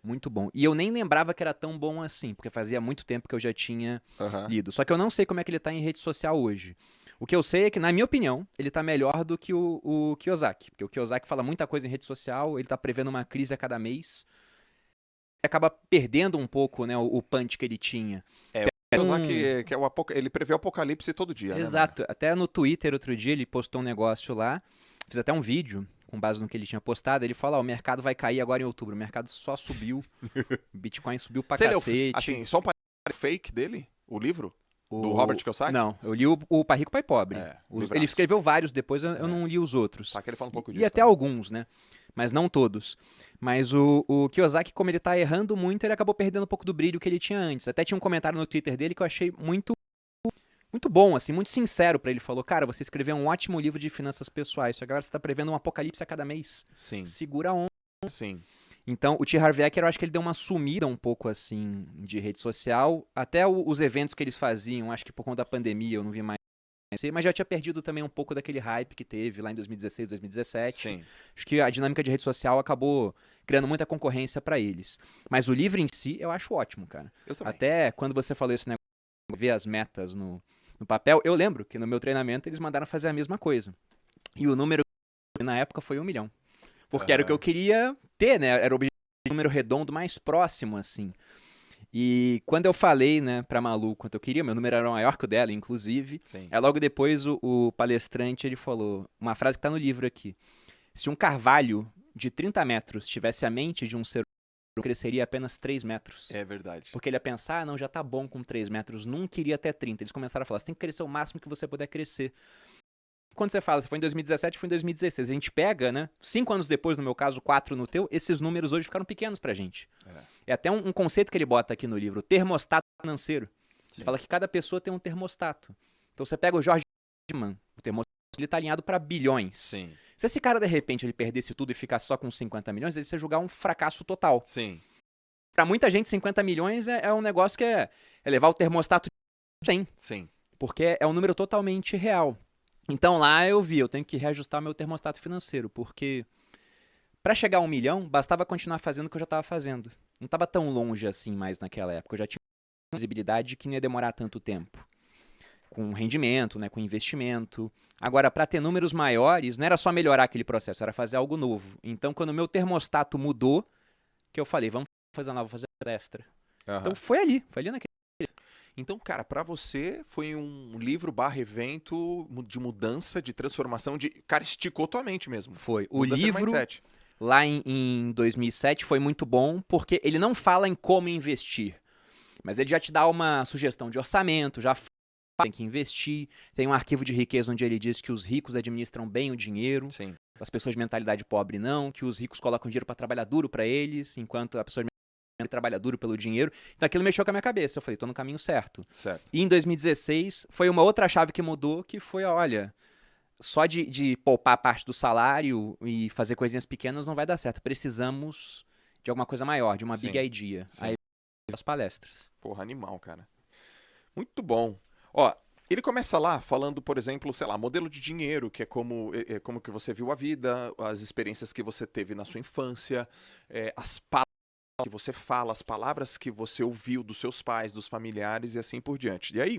Muito bom. E eu nem lembrava que era tão bom assim, porque fazia muito tempo que eu já tinha Aham. lido. Só que eu não sei como é que ele tá em rede social hoje. O que eu sei é que, na minha opinião, ele tá melhor do que o Kiyosaki. Porque o Kiyosaki fala muita coisa em rede social, ele tá prevendo uma crise a cada mês. E acaba perdendo um pouco, né, o punch que ele tinha. É, o Tem Kiyosaki, que é ele prevê o apocalipse todo dia, né, mano? Exato. Até no Twitter, outro dia, ele postou um negócio lá. Fiz até um vídeo com base no que ele tinha postado. Ele falou: o mercado vai cair agora em outubro. O mercado só subiu. Bitcoin subiu pra Você leu, cacete. assim, só um fake dele? O livro? Do Robert O... Kiyosaki? Não, eu li o Pai Rico, Pai Pobre. É, Ele livraço. escreveu vários depois, eu É. não li os outros. Tá, que ele fala um pouco E disso até também. alguns, né? Mas não todos. Mas o Kiyosaki, como ele tá errando muito, ele acabou perdendo um pouco do brilho que ele tinha antes. Até tinha um comentário no Twitter dele que eu achei muito bom, assim, muito sincero pra ele. Falou: cara, você escreveu um ótimo livro de finanças pessoais, só que agora você tá prevendo um apocalipse a cada mês. Sim, Segura a onda. sim. Então, o T. Harv Eker, eu acho que ele deu uma sumida um pouco, assim, de rede social. Até os eventos que eles faziam, acho que por conta da pandemia eu não vi mais. Mas já tinha perdido também um pouco daquele hype que teve lá em 2016, 2017. Sim. Acho que a dinâmica de rede social acabou criando muita concorrência pra eles. Mas o livro em si, eu acho ótimo, cara. Eu também. Até quando você falou esse negócio de ver as metas no papel, eu lembro que no meu treinamento eles mandaram fazer a mesma coisa. E o número na época foi 1 milhão. Porque era o que eu Aham. queria ter, né? Era o objetivo de número redondo mais próximo, assim. E quando eu falei, né, pra Malu quanto eu queria, meu número era maior que o dela, inclusive. Sim. Aí logo depois o palestrante, ele falou uma frase que tá no livro aqui. Se um carvalho de 30 metros tivesse a mente de um ser humano, cresceria apenas 3 metros. É verdade. Porque ele ia pensar: não, já tá bom com 3 metros, não queria até 30. Eles começaram a falar: você tem que crescer o máximo que você puder crescer. Quando você fala, você foi em 2017, foi em 2016, a gente pega, né? 5 anos depois, no meu caso, 4 no teu, esses números hoje ficaram pequenos pra gente. É até um conceito que ele bota aqui no livro, o termostato financeiro. Ele Sim. fala que cada pessoa tem um termostato. Então você pega o George Friedman, o termostato, ele tá alinhado pra bilhões. Sim. Se esse cara, de repente, ele perdesse tudo e ficasse só com 50 milhões, ele ia julgar um fracasso total. Sim. Pra muita gente, 50 milhões é um negócio que é levar o termostato de 100, Sim. porque é um número totalmente real. Então lá eu vi, eu tenho que reajustar meu termostato financeiro, porque pra chegar a 1 milhão, bastava continuar fazendo o que eu já tava fazendo. Não tava tão longe assim mais naquela época, eu já tinha uma visibilidade que não ia demorar tanto tempo. Com rendimento, né, com investimento. Agora, pra ter números maiores, não era só melhorar aquele processo, era fazer algo novo. Então, quando o meu termostato mudou, que eu falei: vamos fazer uma nova, fazer extra. Então Aham. foi ali naquele. Então, cara, pra você foi um livro barra evento de mudança, de transformação, de... Cara, esticou tua mente mesmo. Foi. O Mudança de livro, mindset. lá em 2007, foi muito bom, porque ele não fala em como investir, mas ele já te dá uma sugestão de orçamento, já fala que tem que investir, tem um arquivo de riqueza onde ele diz que os ricos administram bem o dinheiro, Sim. as pessoas de mentalidade pobre não, que os ricos colocam dinheiro pra trabalhar duro pra eles, enquanto a pessoa de mentalidade trabalha duro pelo dinheiro. Então aquilo mexeu com a minha cabeça, eu falei: tô no caminho certo. Certo. E em 2016 foi uma outra chave que mudou, que foi: olha, só de poupar parte do salário e fazer coisinhas pequenas não vai dar certo. Precisamos de alguma coisa maior, de uma big Sim. idea. Sim. Aí as palestras. Porra, animal, cara. Muito bom. Ó, ele começa lá falando, por exemplo, sei lá, modelo de dinheiro, que é como que você viu a vida, as experiências que você teve na sua infância, as palavras que você fala, as palavras que você ouviu dos seus pais, dos familiares e assim por diante. E aí,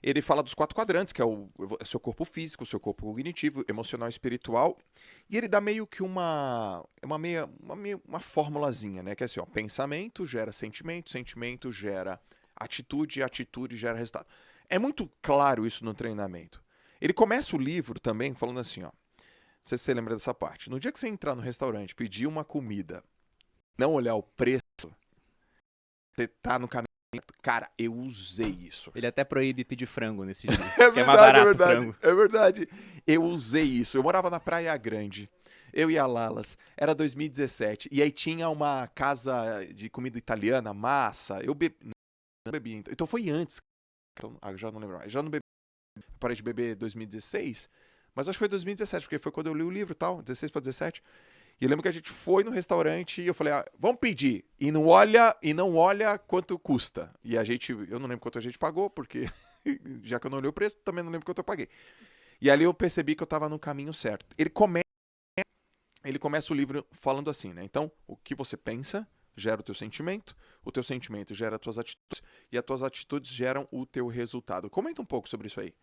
ele fala dos 4 quadrantes, que é o seu corpo físico, o seu corpo cognitivo, emocional e espiritual. E ele dá meio que uma formulazinha, né? Que é assim, ó, pensamento gera sentimento, sentimento gera atitude, atitude gera resultado. É muito claro isso no treinamento. Ele começa o livro também falando assim, ó. Não sei se você lembra dessa parte. No dia que você entrar no restaurante, pedir uma comida, não olhar o preço, você tá no caminho. Cara, eu usei isso. Ele até proíbe pedir frango nesse dia, É que é mais verdade, é barato o verdade, frango. é verdade. Eu usei isso. Eu morava na Praia Grande. Eu e a Lalas. Era 2017. E aí tinha uma casa de comida italiana, massa. Eu não bebi. Então foi antes. Já não lembro mais. Já não bebi. Parei de beber em 2016. Mas acho que foi 2017, porque foi quando eu li o livro e tal. 16 para 17. E eu lembro que a gente foi no restaurante e eu falei: vamos pedir. E não olha quanto custa. E eu não lembro quanto a gente pagou, porque já que eu não olhei o preço, também não lembro quanto eu paguei. E ali eu percebi que eu estava no caminho certo. Ele começa o livro falando assim, né? Então, o que você pensa, gera o teu sentimento gera as tuas atitudes, e as tuas atitudes geram o teu resultado. Comenta um pouco sobre isso aí.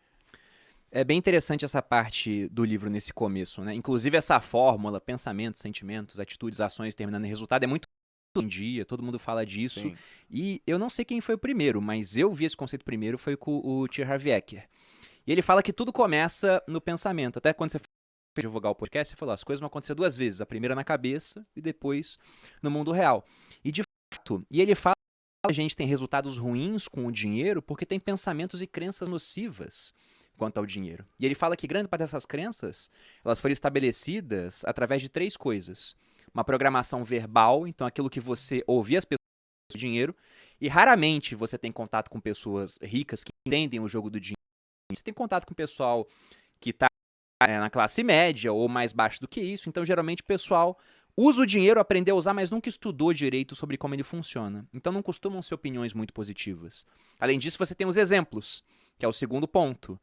É bem interessante essa parte do livro nesse começo, né? Inclusive essa fórmula, pensamentos, sentimentos, atitudes, ações terminando em resultado, é muito em dia, todo mundo fala disso. Sim. E eu não sei quem foi o primeiro, mas eu vi esse conceito primeiro, foi com o T. Harv Eker. E ele fala que tudo começa no pensamento. Até quando você foi divulgar o podcast, você falou, as coisas vão acontecer duas vezes, a primeira na cabeça e depois no mundo real. E de fato, e ele fala que a gente tem resultados ruins com o dinheiro porque tem pensamentos e crenças nocivas quanto ao dinheiro. E ele fala que grande parte dessas crenças, elas foram estabelecidas através de 3 coisas. Uma programação verbal, então aquilo que você ouvia as pessoas do dinheiro, e raramente você tem contato com pessoas ricas que entendem o jogo do dinheiro. Você tem contato com o pessoal que está na classe média ou mais baixo do que isso, então geralmente o pessoal usa o dinheiro, aprendeu a usar, mas nunca estudou direito sobre como ele funciona. Então não costumam ser opiniões muito positivas. Além disso, você tem os exemplos, que é o segundo ponto.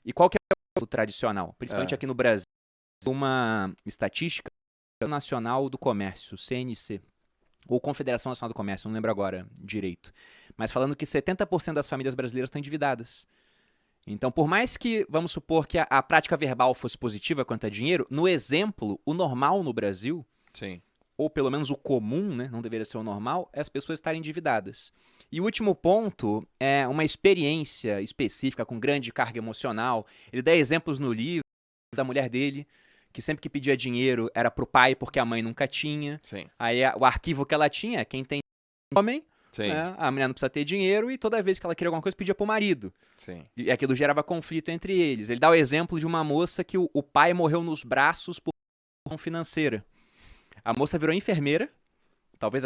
E qual que é o tradicional? Principalmente aqui no Brasil, uma estatística Nacional do Comércio, CNC, ou Confederação Nacional do Comércio, não lembro agora direito, mas falando que 70% das famílias brasileiras estão endividadas. Então, por mais que, vamos supor que a prática verbal fosse positiva quanto a dinheiro, no exemplo, o normal no Brasil, Sim. ou pelo menos o comum, né, não deveria ser o normal, é as pessoas estarem endividadas. E o último ponto é uma experiência específica com grande carga emocional. Ele dá exemplos no livro da mulher dele, que sempre que pedia dinheiro era pro pai porque a mãe nunca tinha. Sim. Aí o arquivo que ela tinha, quem tem homem, né, a mulher não precisa ter dinheiro e toda vez que ela queria alguma coisa pedia pro marido. Sim. E aquilo gerava conflito entre eles. Ele dá o exemplo de uma moça que o pai morreu nos braços por questão financeira. A moça virou enfermeira, talvez